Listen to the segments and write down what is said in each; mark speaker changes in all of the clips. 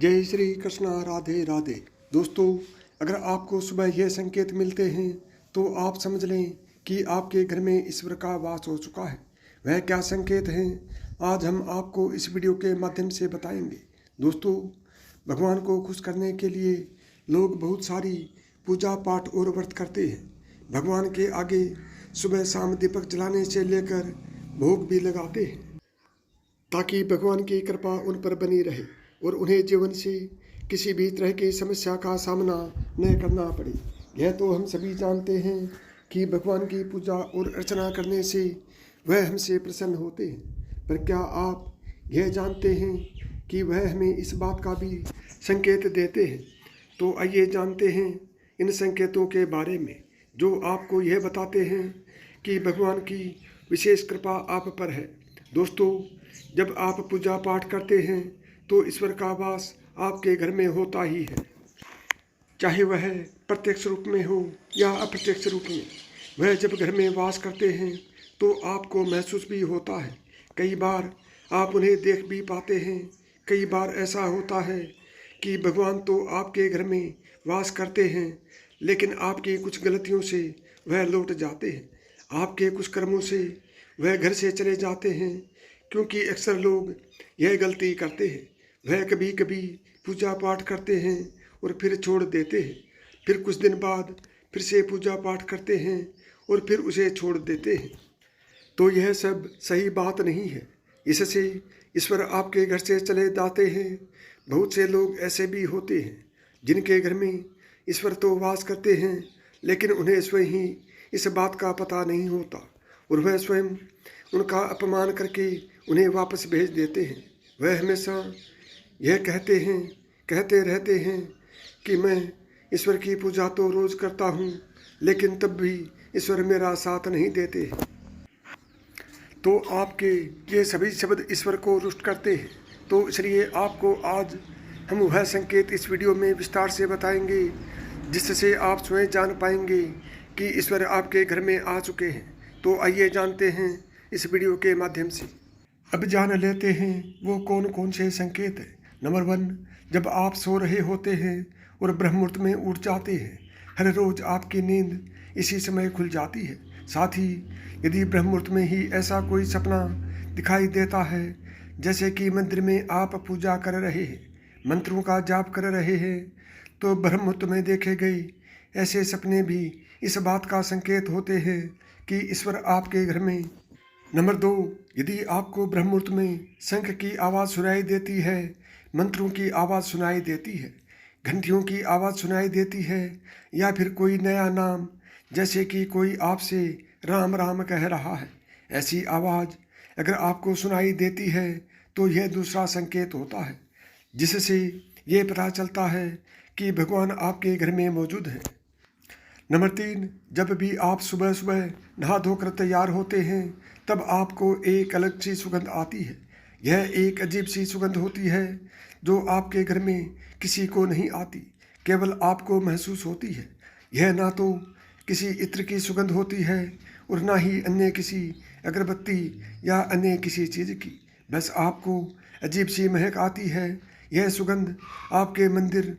Speaker 1: जय श्री कृष्णा, राधे राधे। दोस्तों, अगर आपको सुबह यह संकेत मिलते हैं तो आप समझ लें कि आपके घर में ईश्वर का वास हो चुका है। वह क्या संकेत हैं, आज हम आपको इस वीडियो के माध्यम से बताएंगे। दोस्तों, भगवान को खुश करने के लिए लोग बहुत सारी पूजा पाठ और व्रत करते हैं। भगवान के आगे सुबह शाम दीपक जलाने से लेकर भोग भी लगाते हैं ताकि भगवान की कृपा उन पर बनी रहे और उन्हें जीवन से किसी भी तरह की समस्या का सामना न करना पड़े। यह तो हम सभी जानते हैं कि भगवान की पूजा और अर्चना करने से वह हमसे प्रसन्न होते हैं, पर क्या आप यह जानते हैं कि वह हमें इस बात का भी संकेत देते हैं? तो आइए जानते हैं इन संकेतों के बारे में, जो आपको यह बताते हैं कि भगवान की विशेष कृपा आप पर है। दोस्तों, जब आप पूजा पाठ करते हैं तो ईश्वर का वास आपके घर में होता ही है, चाहे वह प्रत्यक्ष रूप में हो या अप्रत्यक्ष रूप में। वह जब घर में वास करते हैं तो आपको महसूस भी होता है। कई बार आप उन्हें देख भी पाते हैं। कई बार ऐसा होता है कि भगवान तो आपके घर में वास करते हैं, लेकिन आपकी कुछ गलतियों से वह लौट जाते हैं। आपके कुछ कर्मों से वह घर से चले जाते हैं, क्योंकि अक्सर लोग यह गलती करते हैं। वह कभी कभी पूजा पाठ करते हैं और फिर छोड़ देते हैं, फिर कुछ दिन बाद फिर से पूजा पाठ करते हैं और फिर उसे छोड़ देते हैं। तो यह सब सही बात नहीं है। इससे ईश्वर आपके घर से चले जाते हैं। बहुत से लोग ऐसे भी होते हैं जिनके घर में ईश्वर तो वास करते हैं, लेकिन उन्हें स्वयं ही इस बात का पता नहीं होता और वह स्वयं उनका अपमान करके उन्हें वापस भेज देते हैं। वह हमेशा यह कहते रहते हैं कि मैं ईश्वर की पूजा तो रोज़ करता हूँ, लेकिन तब भी ईश्वर मेरा साथ नहीं देते हैं। तो आपके ये सभी शब्द ईश्वर को रुष्ट करते हैं। तो इसलिए आपको आज हम वह संकेत इस वीडियो में विस्तार से बताएंगे, जिससे आप स्वयं जान पाएंगे कि ईश्वर आपके घर में आ चुके हैं। तो आइए जानते हैं इस वीडियो के माध्यम से। अब जान लेते हैं वो कौन कौन से संकेत हैं। नंबर 1, जब आप सो रहे होते हैं और ब्रह्म मुहूर्त में उठ जाते हैं। हर रोज़ आपकी नींद इसी समय खुल जाती है। साथ ही यदि ब्रह्म मुहूर्त में ही ऐसा कोई सपना दिखाई देता है, जैसे कि मंदिर में आप पूजा कर रहे हैं, मंत्रों का जाप कर रहे हैं, तो ब्रह्म मुहूर्त में देखे गए ऐसे सपने भी इस बात का संकेत होते हैं कि ईश्वर आपके घर में। नंबर 2, यदि आपको ब्रह्म मुहूर्त में शंख की आवाज़ सुनाई देती है, मंत्रों की आवाज़ सुनाई देती है, घंटियों की आवाज़ सुनाई देती है, या फिर कोई नया नाम, जैसे कि कोई आपसे राम राम कह रहा है, ऐसी आवाज़ अगर आपको सुनाई देती है तो यह दूसरा संकेत होता है, जिससे ये पता चलता है कि भगवान आपके घर में मौजूद है। नंबर 3, जब भी आप सुबह सुबह नहा धोकर तैयार होते हैं, तब आपको एक अलग सी सुगंध आती है। यह एक अजीब सी सुगंध होती है जो आपके घर में किसी को नहीं आती, केवल आपको महसूस होती है। यह ना तो किसी इत्र की सुगंध होती है और ना ही अन्य किसी अगरबत्ती या अन्य किसी चीज़ की, बस आपको अजीब सी महक आती है। यह सुगंध आपके मंदिर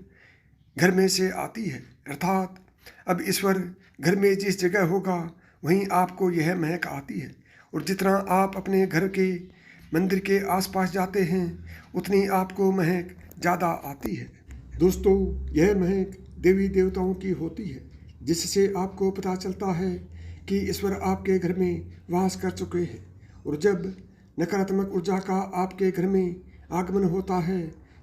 Speaker 1: घर में से आती है, अर्थात अब ईश्वर घर में जिस जगह होगा वहीं आपको यह महक आती है। और जितना आप अपने घर के मंदिर के आसपास जाते हैं, उतनी आपको महक ज़्यादा आती है। दोस्तों, यह महक देवी देवताओं की होती है, जिससे आपको पता चलता है कि ईश्वर आपके घर में वास कर चुके हैं। और जब नकारात्मक ऊर्जा का आपके घर में आगमन होता है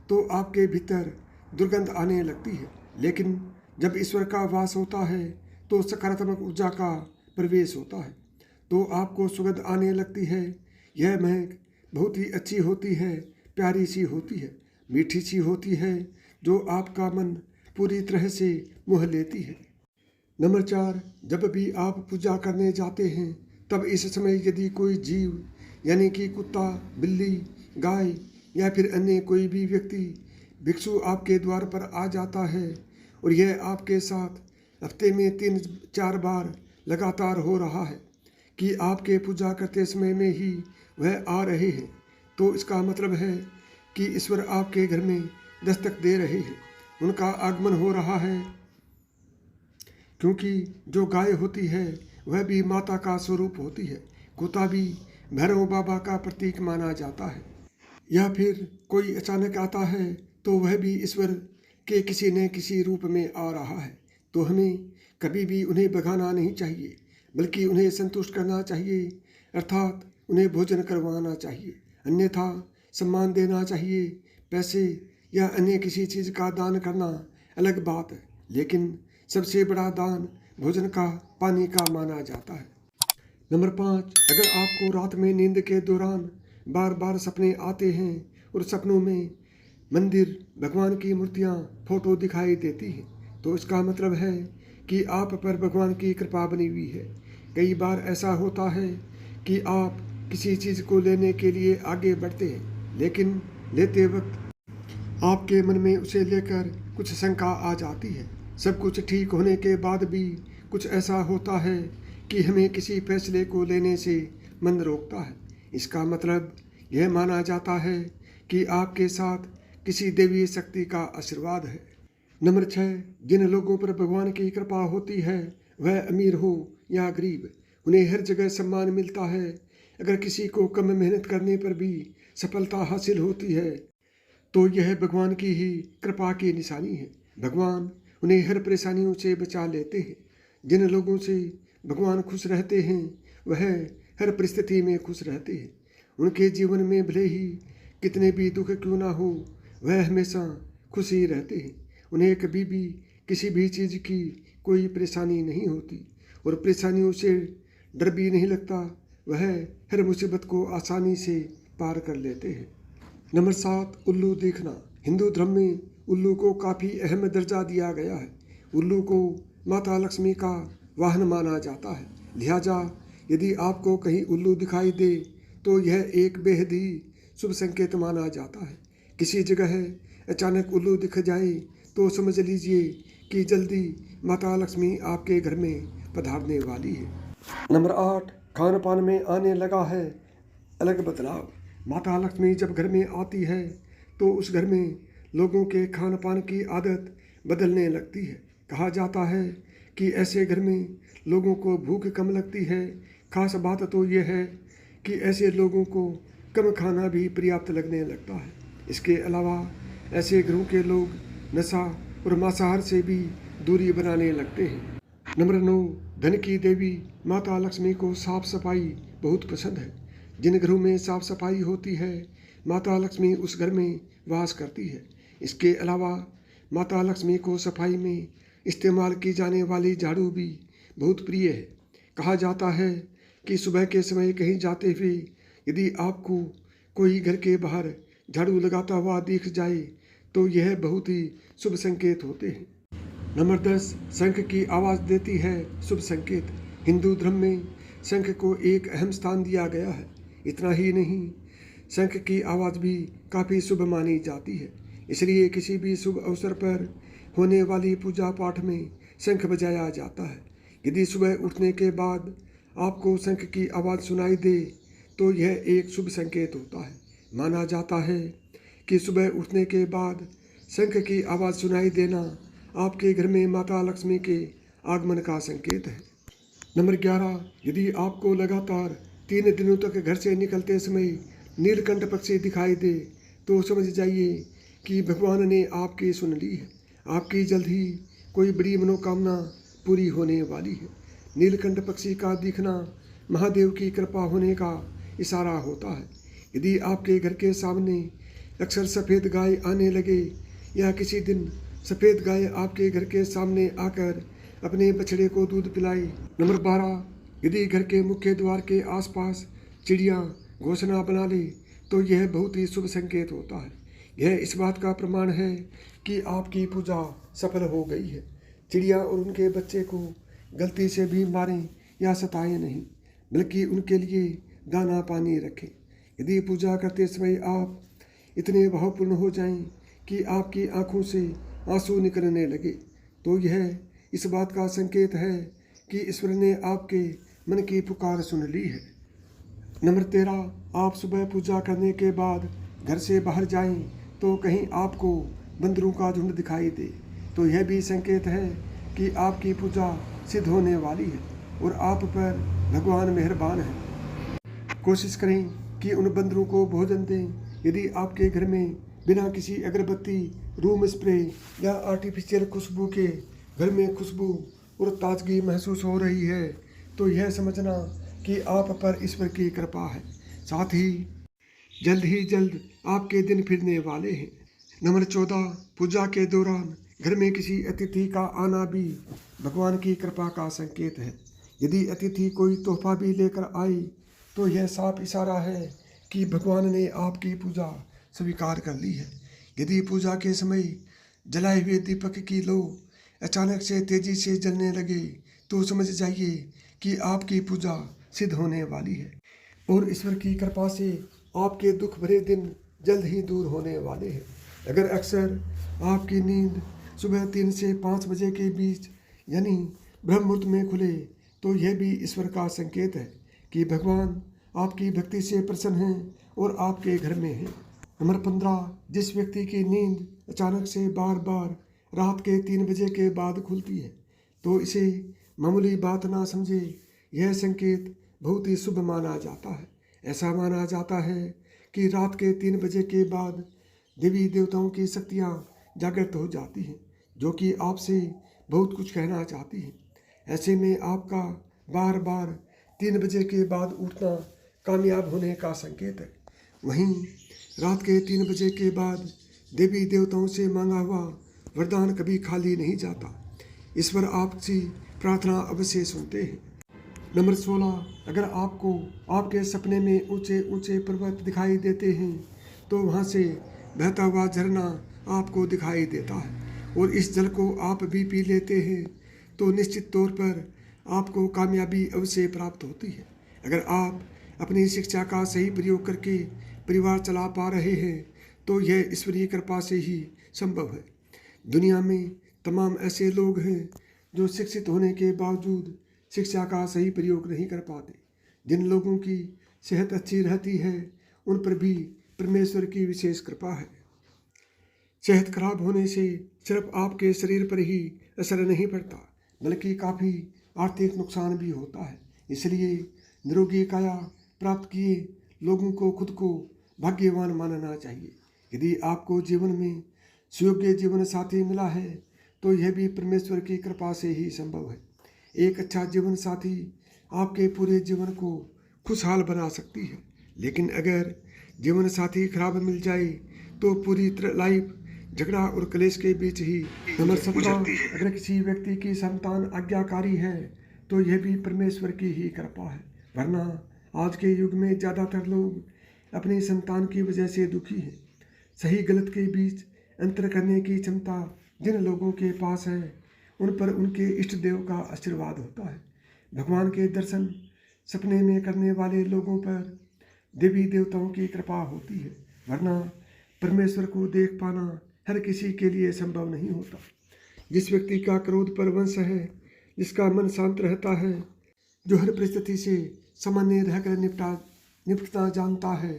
Speaker 1: तो आपके भीतर दुर्गंध आने लगती है, लेकिन जब ईश्वर का वास होता है तो सकारात्मक ऊर्जा का प्रवेश होता है, तो आपको सुगंध आने लगती है। यह महक बहुत ही अच्छी होती है, प्यारी सी होती है, मीठी सी होती है, जो आपका मन पूरी तरह से मोह लेती है। नंबर 4, जब भी आप पूजा करने जाते हैं, तब इस समय यदि कोई जीव, यानी कि कुत्ता, बिल्ली, गाय या फिर अन्य कोई भी व्यक्ति भिक्षु आपके द्वार पर आ जाता है और यह आपके साथ हफ्ते में 3-4 बार लगातार हो रहा है कि आपके पूजा करते समय में ही वह आ रहे हैं, तो इसका मतलब है कि ईश्वर आपके घर में दस्तक दे रहे हैं। उनका आगमन हो रहा है, क्योंकि जो गाय होती है वह भी माता का स्वरूप होती है। कुत्ता भी भैरव बाबा का प्रतीक माना जाता है। या फिर कोई अचानक आता है तो वह भी ईश्वर के किसी न किसी रूप में आ रहा है। तो हमें कभी भी उन्हें भगाना नहीं चाहिए, बल्कि उन्हें संतुष्ट करना चाहिए, अर्थात उन्हें भोजन करवाना चाहिए। अन्यथा सम्मान देना चाहिए। पैसे या अन्य किसी चीज़ का दान करना अलग बात है, लेकिन सबसे बड़ा दान भोजन का, पानी का माना जाता है। नंबर 5, अगर आपको रात में नींद के दौरान बार बार सपने आते हैं और सपनों में मंदिर, भगवान की मूर्तियाँ, फोटो दिखाई देती हैं, तो इसका मतलब है कि आप पर भगवान की कृपा बनी हुई है। कई बार ऐसा होता है कि आप किसी चीज़ को लेने के लिए आगे बढ़ते हैं, लेकिन लेते वक्त आपके मन में उसे लेकर कुछ शंका आ जाती है। सब कुछ ठीक होने के बाद भी कुछ ऐसा होता है कि हमें किसी फैसले को लेने से मन रोकता है। इसका मतलब यह माना जाता है कि आपके साथ किसी देवी शक्ति का आशीर्वाद है। नंबर 6, जिन लोगों पर भगवान की कृपा होती है, वह अमीर हो या गरीब, उन्हें हर जगह सम्मान मिलता है। अगर किसी को कम मेहनत करने पर भी सफलता हासिल होती है, तो यह भगवान की ही कृपा की निशानी है। भगवान उन्हें हर परेशानियों से बचा लेते हैं। जिन लोगों से भगवान खुश रहते हैं, वह हर परिस्थिति में खुश रहते हैं। उनके जीवन में भले ही कितने भी दुख क्यों ना हो, वह हमेशा खुश ही रहते हैं। उन्हें कभी भी किसी भी चीज़ की कोई परेशानी नहीं होती और परेशानियों से डर भी नहीं लगता। वह हर मुसीबत को आसानी से पार कर लेते हैं। नंबर 7, उल्लू देखना। हिंदू धर्म में उल्लू को काफ़ी अहम दर्जा दिया गया है। उल्लू को माता लक्ष्मी का वाहन माना जाता है। लिहाजा यदि आपको कहीं उल्लू दिखाई दे तो यह एक बेहद ही शुभ संकेत माना जाता है। किसी जगह अचानक उल्लू दिख जाए तो समझ लीजिए कि जल्दी माता लक्ष्मी आपके घर में पधारने वाली है। नंबर 8, खान पान में आने लगा है अलग बदलाव। माता लक्ष्मी जब घर में आती है तो उस घर में लोगों के खान पान की आदत बदलने लगती है। कहा जाता है कि ऐसे घर में लोगों को भूख कम लगती है। खास बात तो यह है कि ऐसे लोगों को कम खाना भी पर्याप्त लगने लगता है। इसके अलावा ऐसे घरों के लोग नशा और मांसाहार से भी दूरी बनाने लगते हैं। नंबर 9, धन की देवी माता लक्ष्मी को साफ सफाई बहुत पसंद है। जिन घरों में साफ सफाई होती है, माता लक्ष्मी उस घर में वास करती है। इसके अलावा माता लक्ष्मी को सफाई में इस्तेमाल की जाने वाली झाड़ू भी बहुत प्रिय है। कहा जाता है कि सुबह के समय कहीं जाते हुए यदि आपको कोई घर के बाहर झाड़ू लगाता हुआ दिख जाए तो यह बहुत ही शुभ संकेत होते हैं। नंबर 10, शंख की आवाज़ देती है शुभ संकेत। हिंदू धर्म में शंख को एक अहम स्थान दिया गया है। इतना ही नहीं, शंख की आवाज़ भी काफ़ी शुभ मानी जाती है। इसलिए किसी भी शुभ अवसर पर होने वाली पूजा पाठ में शंख बजाया जाता है। यदि सुबह उठने के बाद आपको शंख की आवाज़ सुनाई दे तो यह एक शुभ संकेत होता है। माना जाता है कि सुबह उठने के बाद शंख की आवाज़ सुनाई देना आपके घर में माता लक्ष्मी के आगमन का संकेत है। नंबर 11, यदि आपको लगातार 3 दिनों तक घर से निकलते समय नीलकंठ पक्षी दिखाई दे तो समझ जाइए कि भगवान ने आपकी सुन ली है। आपकी जल्द ही कोई बड़ी मनोकामना पूरी होने वाली है। नीलकंठ पक्षी का दिखना महादेव की कृपा होने का इशारा होता है। यदि आपके घर के सामने अक्सर सफ़ेद गाय आने लगे या किसी दिन सफ़ेद गाय आपके घर के सामने आकर अपने बछड़े को दूध पिलाई। नंबर 12, यदि घर के मुख्य द्वार के आसपास चिड़िया घोंसला बना ले तो यह बहुत ही शुभ संकेत होता है। यह इस बात का प्रमाण है कि आपकी पूजा सफल हो गई है। चिड़िया और उनके बच्चे को गलती से भी मारें या सताएं नहीं, बल्कि उनके लिए दाना पानी रखें। यदि पूजा करते समय आप इतने भावपूर्ण हो जाएं कि आपकी आंखों से आंसू निकलने लगे तो यह इस बात का संकेत है कि ईश्वर ने आपके मन की पुकार सुन ली है। नंबर 13, आप सुबह पूजा करने के बाद घर से बाहर जाएं तो कहीं आपको बंदरों का झुंड दिखाई दे तो यह भी संकेत है कि आपकी पूजा सिद्ध होने वाली है और आप पर भगवान मेहरबान है। कोशिश करें कि उन बंदरों को भोजन दें। यदि आपके घर में बिना किसी अगरबत्ती, रूम स्प्रे या आर्टिफिशियल खुशबू के घर में खुशबू और ताजगी महसूस हो रही है तो यह समझना कि आप पर ईश्वर की कृपा है। साथ ही जल्द आपके दिन फिरने वाले हैं। नंबर 14, पूजा के दौरान घर में किसी अतिथि का आना भी भगवान की कृपा का संकेत है। यदि अतिथि कोई तोहफा भी लेकर आए तो यह साफ इशारा है कि भगवान ने आपकी पूजा स्वीकार कर ली है। यदि पूजा के समय जलाए हुए दीपक की लो अचानक से तेजी से जलने लगे तो समझ जाइए कि आपकी पूजा सिद्ध होने वाली है और ईश्वर की कृपा से आपके दुख भरे दिन जल्द ही दूर होने वाले हैं। अगर अक्सर आपकी नींद सुबह 3 से 5 बजे के बीच यानी ब्रह्म मुहूर्त में खुले तो यह भी ईश्वर का संकेत है कि भगवान आपकी भक्ति से प्रसन्न हैं और आपके घर में हैं। नंबर 15, जिस व्यक्ति की नींद अचानक से बार बार रात के 3 बजे के बाद खुलती है तो इसे मामूली बात ना समझे। यह संकेत बहुत ही शुभ माना जाता है। ऐसा माना जाता है कि रात के 3 बजे के बाद देवी देवताओं की शक्तियाँ जागृत हो जाती हैं जो कि आपसे बहुत कुछ कहना चाहती हैं। ऐसे में आपका बार बार 3 बजे के बाद उठना कामयाब होने का संकेत है। वहीं रात के 3 बजे के बाद देवी देवताओं से मांगा हुआ वरदान कभी खाली नहीं जाता। ईश्वर आपकी प्रार्थना अवश्य सुनते हैं। नंबर 16, अगर आपको आपके सपने में ऊंचे ऊंचे पर्वत दिखाई देते हैं तो वहां से बहता हुआ झरना आपको दिखाई देता है और इस जल को आप भी पी लेते हैं तो निश्चित तौर पर आपको कामयाबी अवश्य प्राप्त होती है। अगर आप अपनी शिक्षा का सही प्रयोग करके परिवार चला पा रहे हैं तो यह ईश्वरीय कृपा से ही संभव है। दुनिया में तमाम ऐसे लोग हैं जो शिक्षित होने के बावजूद शिक्षा का सही प्रयोग नहीं कर पाते। जिन लोगों की सेहत अच्छी रहती है उन पर भी परमेश्वर की विशेष कृपा है। सेहत खराब होने से सिर्फ आपके शरीर पर ही असर नहीं पड़ता बल्कि काफ़ी आर्थिक नुकसान भी होता है। इसलिए निरोगी काया प्राप्त किए लोगों को खुद को भाग्यवान मानना चाहिए। यदि आपको जीवन में सुयोग्य जीवन साथी मिला है तो यह भी परमेश्वर की कृपा से ही संभव है। एक अच्छा जीवन साथी आपके पूरे जीवन को खुशहाल बना सकती है, लेकिन अगर जीवन साथी खराब मिल जाए तो पूरी लाइफ झगड़ा और क्लेश के बीच ही। नंबर 17, अगर किसी व्यक्ति की संतान आज्ञाकारी है तो यह भी परमेश्वर की ही कृपा है, वरना आज के युग में ज़्यादातर लोग अपनी संतान की वजह से दुखी हैं। सही गलत के बीच अंतर करने की क्षमता जिन लोगों के पास है उन पर उनके इष्ट देव का आशीर्वाद होता है। भगवान के दर्शन सपने में करने वाले लोगों पर देवी देवताओं की कृपा होती है, वरना परमेश्वर को देख पाना हर किसी के लिए संभव नहीं होता। जिस व्यक्ति का क्रोध पर वंश है, जिसका मन शांत रहता है, जो हर परिस्थिति से सामान्य रहकर निपटना जानता है,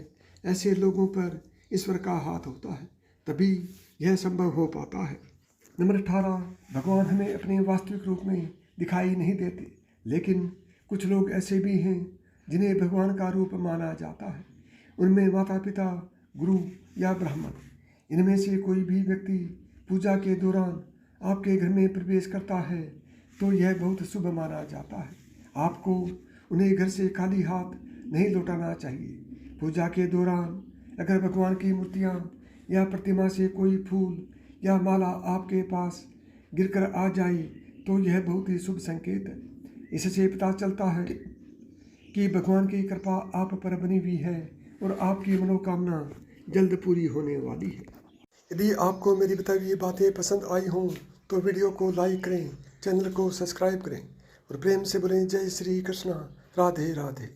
Speaker 1: ऐसे लोगों पर ईश्वर का हाथ होता है, तभी यह संभव हो पाता है। नंबर 18, भगवान हमें अपने वास्तविक रूप में दिखाई नहीं देते, लेकिन कुछ लोग ऐसे भी हैं जिन्हें भगवान का रूप माना जाता है। उनमें माता पिता, गुरु या ब्राह्मण, इनमें से कोई भी व्यक्ति पूजा के दौरान आपके घर में प्रवेश करता है तो यह बहुत शुभ माना जाता है। आपको उन्हें घर से खाली हाथ नहीं लौटाना चाहिए। पूजा के दौरान अगर भगवान की मूर्तियाँ या प्रतिमा से कोई फूल या माला आपके पास गिरकर आ जाए तो यह बहुत ही शुभ संकेत है। इससे पता चलता है कि भगवान की कृपा आप पर बनी हुई है और आपकी मनोकामना जल्द पूरी होने वाली है। यदि आपको मेरी बताई हुई बातें पसंद आई हों तो वीडियो को लाइक करें, चैनल को सब्सक्राइब करें और प्रेम से बोलें जय श्री कृष्णा, राधे राधे।